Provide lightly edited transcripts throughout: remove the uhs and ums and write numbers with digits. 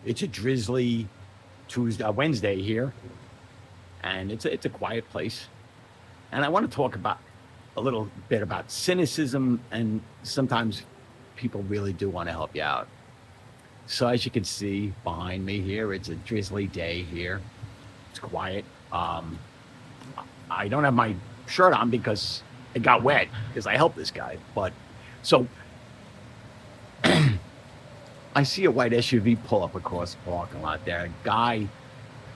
It's a drizzly Wednesday here, and it's a quiet place. And I want to talk about a little bit about cynicism, and sometimes people really do want to help you out. So as you can see behind me here, it's a drizzly day here. It's quiet. I don't have my shirt on because it got wet because I helped this guy. But so I see a white SUV pull up across the parking lot there. A guy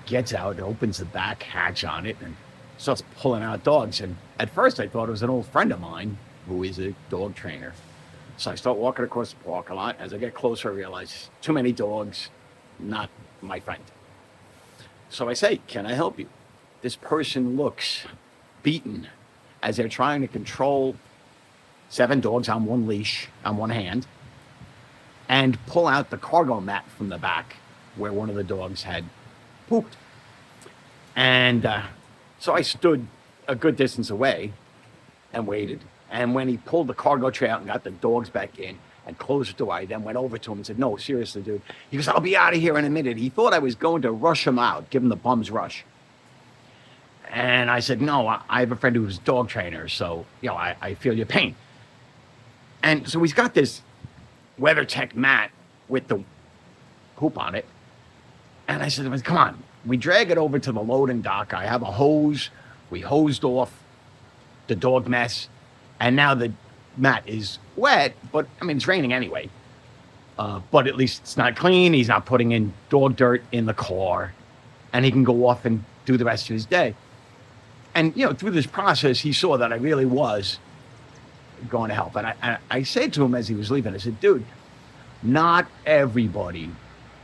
gets out, opens the back hatch on it, and starts pulling out dogs. And at first, I thought it was an old friend of mine who is a dog trainer. So I start walking across the parking lot. As I get closer, I realize too many dogs, not my friend. So I say, "Can I help you?" This person looks beaten as they're trying to control 7 dogs on one leash, on one hand, and pull out the cargo mat from the back where one of the dogs had pooped. And so I stood a good distance away and waited. And when he pulled the cargo tray out and got the dogs back in and closed the door, I then went over to him and said, "No, seriously, dude." He goes, "I'll be out of here in a minute." He thought I was going to rush him out, give him the bum's rush. And I said, "No, I have a friend who's a dog trainer, so, I feel your pain." And so he's got this WeatherTech mat with the poop on it. And I said, "Come on." We drag it over to the loading dock. I have a hose. We hosed off the dog mess. And now the mat is wet, but it's raining anyway. But at least it's not clean. He's not putting in dog dirt in the car. And he can go off and do the rest of his day. And, through this process, he saw that I really was going to help. And I said to him as he was leaving, I said, "Dude, not everybody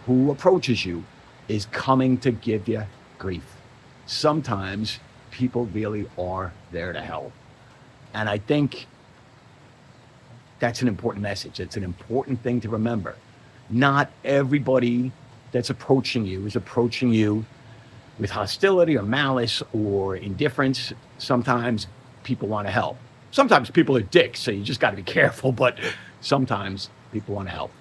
who approaches you is coming to give you grief. Sometimes people really are there to help." And I think that's an important message. It's an important thing to remember. Not everybody that's approaching you is approaching you with hostility or malice or indifference. Sometimes people want to help. Sometimes people are dicks, so you just got to be careful, but sometimes people want to help.